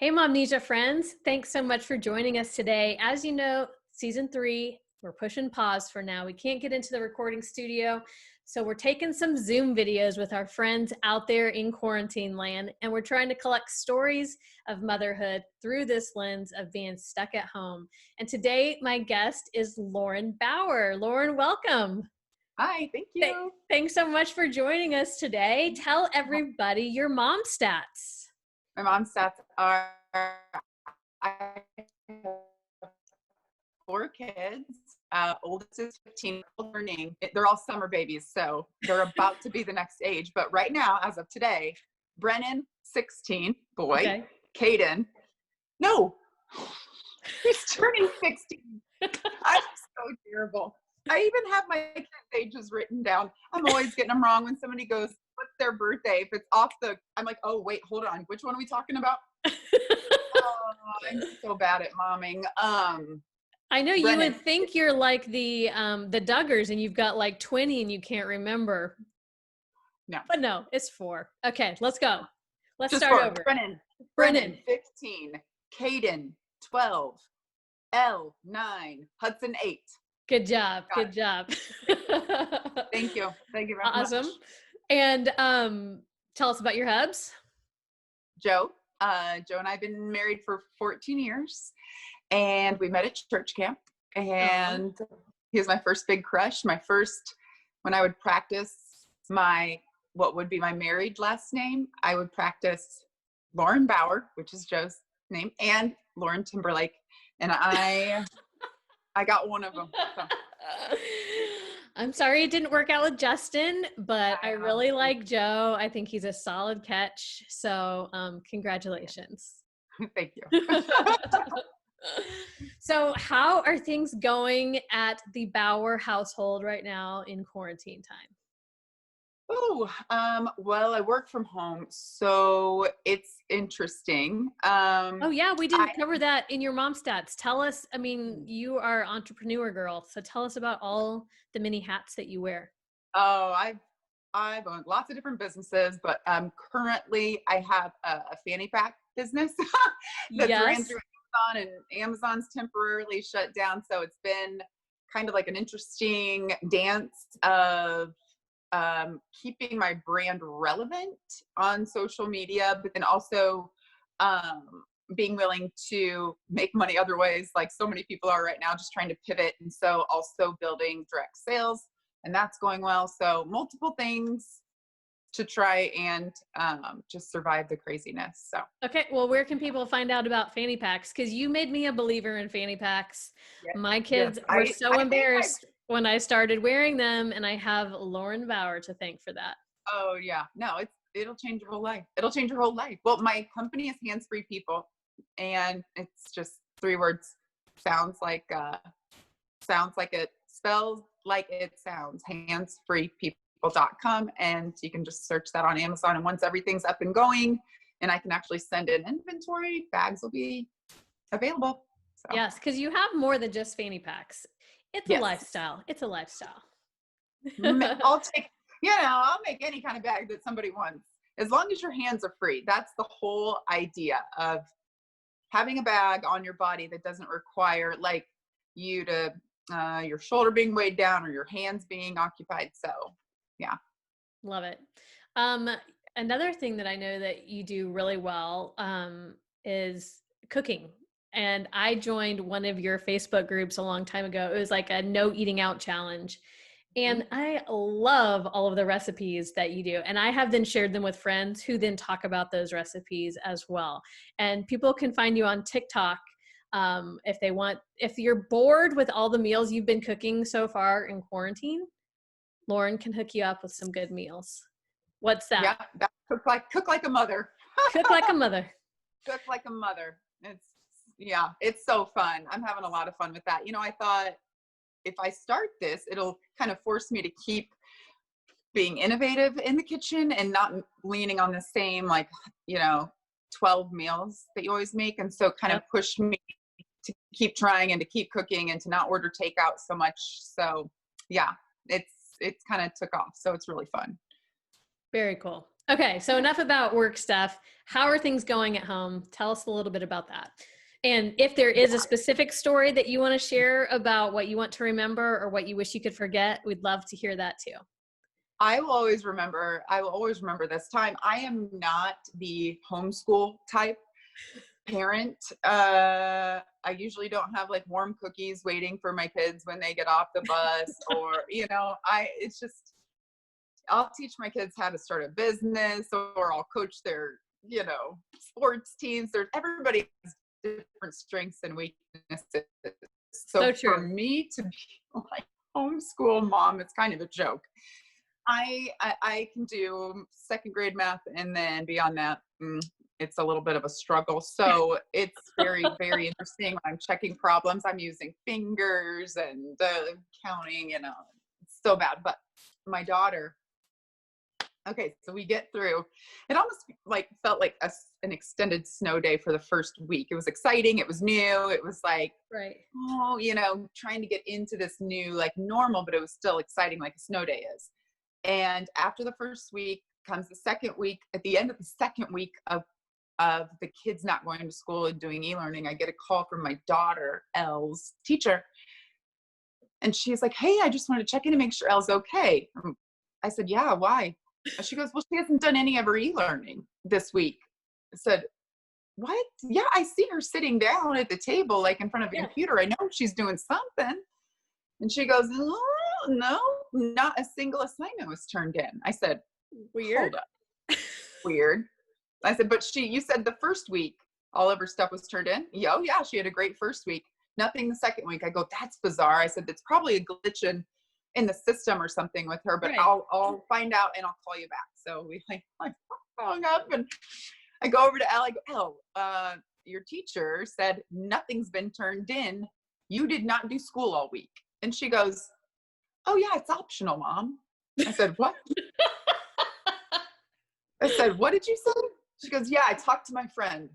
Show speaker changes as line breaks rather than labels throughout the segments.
Hey, Momnesia friends. Thanks so much for joining us today. As you know, season 3, we're pushing pause for now. We can't get into the recording studio. So we're taking some Zoom videos with our friends out there in quarantine land, and we're trying to collect stories of motherhood through this lens of being stuck at home. And today, my guest is Lauren Bauer. Lauren, welcome.
Hi, thank you.
Thanks so much for joining us today. Tell everybody your mom stats.
My mom's stats are I have 4 kids. Oldest is 15, learning. They're all summer babies, so they're about to be the next age. But right now, as of today, Brennan, 16, boy.
Okay.
Caden, no, he's turning 16. I'm so terrible. I even have my kids' ages written down. I'm always getting them wrong when somebody goes, what's their birthday? If it's off I'm like, oh, wait, hold on. Which one are we talking about? Oh, I'm so bad at momming.
I know you
Brennan.
would think you're like the Duggars and you've got like 20 and you can't remember.
No.
But no, it's 4. Okay, let's go. Let's
Just
start
4.
over.
Brennan, 15. Caden, 12. Elle, 9. Hudson, 8.
Good job.
Got
Good job.
Thank you. Thank you very much.
Awesome. And tell us about your hubs.
Joe and I have been married for 14 years, and we met at church camp, and he was my first big crush. When I would practice what would be my married last name, I would practice Lauren Bauer, which is Joe's name, and Lauren Timberlake, and I got one of them. So.
I'm sorry it didn't work out with Justin, but I really like Joe. I think he's a solid catch. So congratulations.
Thank you.
So how are things going at the Bauer household right now in quarantine time?
Well, I work from home, so it's interesting.
Oh yeah, we didn't cover that in your mom stats. Tell us, you are entrepreneur girl, so tell us about all the many hats that you wear.
Oh, I've owned lots of different businesses, but currently I have a fanny pack business that's ran through Amazon, and Amazon's temporarily shut down. So it's been kind of like an interesting dance of keeping my brand relevant on social media, but then also being willing to make money other ways, like so many people are right now, just trying to pivot. And so also building direct sales, and that's going well. So multiple things to try and just survive the craziness. So
okay, well, where can people find out about fanny packs? Because you made me a believer in fanny packs. Yes, my kids were so embarrassed when I started wearing them, and I have Lauren Bauer to thank for that.
Oh yeah, no, it'll change your whole life. It'll change your whole life. Well, my company is Hands Free People, and it's just 3 words. Sounds like it spells like it sounds. handsfreepeople.com, and you can just search that on Amazon. And once everything's up and going, and I can actually send in inventory, bags will be available. So.
Yes, because you have more than just fanny packs. It's a lifestyle. It's a lifestyle.
I'll make any kind of bag that somebody wants, as long as your hands are free. That's the whole idea of having a bag on your body that doesn't require like you to your shoulder being weighed down or your hands being occupied. So yeah.
Love it. Another thing that I know that you do really well is cooking. And I joined one of your Facebook groups a long time ago. It was like a no eating out challenge. And I love all of the recipes that you do. And I have then shared them with friends who then talk about those recipes as well. And people can find you on TikTok if they want. If you're bored with all the meals you've been cooking so far in quarantine, Lauren can hook you up with some good meals. What's that?
Yeah, cook like a mother.
Cook like a mother.
Cook like a mother. It's so fun. I'm having a lot of fun with that. I thought if I start this, it'll kind of force me to keep being innovative in the kitchen and not leaning on the same 12 meals that you always make. And so kind of pushed me to keep trying and to keep cooking and to not order takeout so much. So yeah, it's kind of took off. So it's really fun.
Very cool. Okay, so enough about work stuff. How are things going at home? Tell us a little bit about that. And if there is a specific story that you want to share about what you want to remember or what you wish you could forget, we'd love to hear that too.
I will always remember this time. I am not the homeschool type parent. I usually don't have like warm cookies waiting for my kids when they get off the bus, or, it's just, I'll teach my kids how to start a business, or I'll coach their, sports teams. Everybody has different strengths and weaknesses. So
true.
for me to be like homeschool mom, it's kind of a joke. I can do second grade math, and then beyond that, it's a little bit of a struggle. So it's very, very interesting. When I'm checking problems, I'm using fingers and counting, it's so bad. But my daughter, okay, so we get through. It almost like felt like an extended snow day for the first week. It was exciting. It was new. It was like,
right.
Oh, trying to get into this new like normal, but it was still exciting like a snow day is. And after the first week comes the second week. At the end of the second week of the kids not going to school and doing e-learning, I get a call from my daughter, Elle's teacher. And she's like, hey, I just wanted to check in to make sure Elle's okay. I said, yeah, why? She goes, well, she hasn't done any of her e-learning this week. I said, what? Yeah, I see her sitting down at the table, like in front of a computer. I know she's doing something. And she goes, oh, no, not a single assignment was turned in. I said,
weird.
Hold up. Weird. I said, but you said the first week, all of her stuff was turned in. Yeah, oh yeah, she had a great first week. Nothing the second week. I go, that's bizarre. I said, that's probably a glitch in the system or something with her, but right. I'll find out and I'll call you back. So we hung up, and I go over to Elle. I go, Elle, your teacher said nothing's been turned in. You did not do school all week. And she goes, oh yeah, it's optional, Mom. I said, what? I said, what did you say? She goes, yeah, I talked to my friend.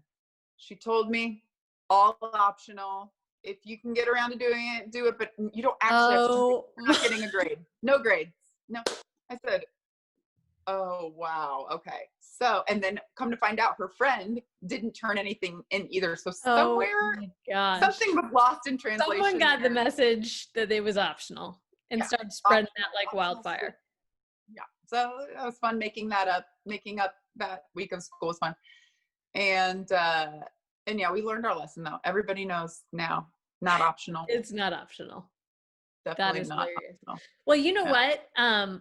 She told me all optional. If you can get around to doing it, do it, but you don't actually have to. You're not getting a grade. No grades. No. I said, oh, wow. Okay. So, and then come to find out her friend didn't turn anything in either. So somewhere, something was lost in translation.
Someone got the message that it was optional and started spreading that like wildfire.
Yeah. So it was fun making up that week of school was fun. And yeah, we learned our lesson though. Everybody knows now, not optional.
It's not optional.
Definitely not optional.
Well, you know what?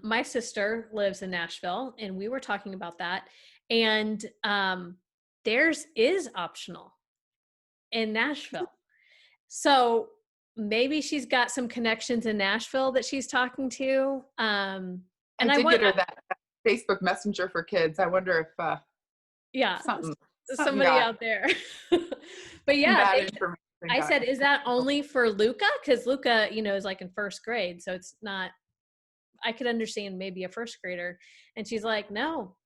My sister lives in Nashville, and we were talking about that. And theirs is optional in Nashville. So maybe she's got some connections in Nashville that she's talking to. And
I did get her that Facebook Messenger for kids. I wonder if
somebody out there. But yeah, I said, is that only for Luca? Because Luca, is like in first grade, so it's not. I could understand maybe a first grader, and she's like, no,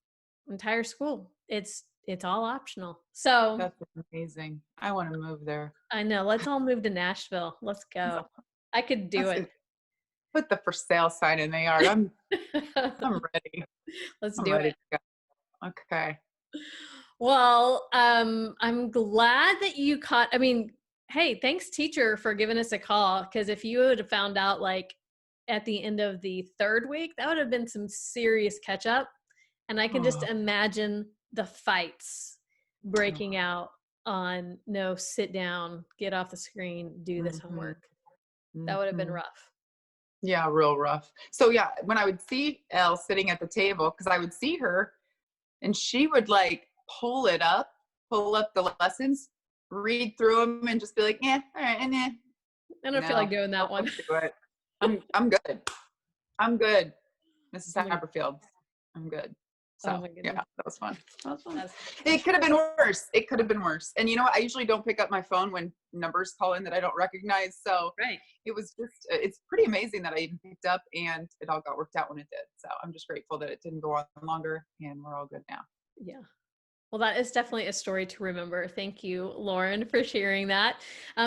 entire school. It's all optional. So
that's amazing. I want to move there.
I know. Let's all move to Nashville. Let's go. I could do it.
Put the for sale sign in the yard. I'm ready.
Let's do it.
Okay.
Well, I'm glad that you caught. I mean, hey, thanks, teacher, for giving us a call. Because if you would have found out like at the end of the third week, that would have been some serious catch up. And I can just imagine the fights breaking out on no, sit down, get off the screen, do this homework. That would have been rough.
Yeah, real rough. So yeah, when I would see Elle sitting at the table, because I would see her and she would like pull up the lessons, read through them, and just be like, yeah, all right, and
I don't feel like doing that one.
Do it. I'm good. I'm good, Mrs. Haberfield. I'm good. So yeah, that was fun. It could have been worse. And you know what? I usually don't pick up my phone when numbers call in that I don't recognize. So it was just, it's pretty amazing that I even picked up and it all got worked out when it did. So I'm just grateful that it didn't go on longer and we're all good now.
Yeah. Well, that is definitely a story to remember. Thank you, Lauren, for sharing that.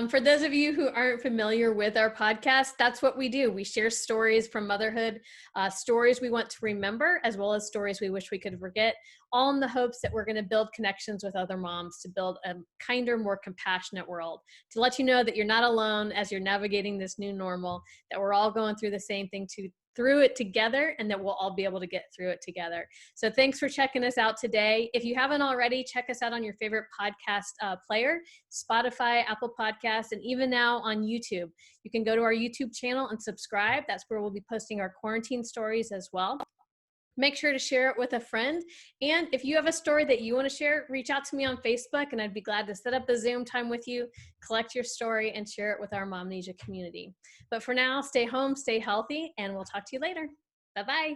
For those of you who aren't familiar with our podcast, that's what we do. We share stories from motherhood, stories we want to remember, as well as stories we wish we could forget, all in the hopes that we're going to build connections with other moms to build a kinder, more compassionate world, to let you know that you're not alone as you're navigating this new normal, that we're all going through the same thing through it together, and that we'll all be able to get through it together. So thanks for checking us out today. If you haven't already, check us out on your favorite podcast player, Spotify, Apple Podcasts, and even now on YouTube. You can go to our YouTube channel and subscribe. That's where we'll be posting our quarantine stories as well. Make sure to share it with a friend. And if you have a story that you want to share, reach out to me on Facebook, and I'd be glad to set up a Zoom time with you, collect your story, and share it with our Momnesia community. But for now, stay home, stay healthy, and we'll talk to you later. Bye-bye.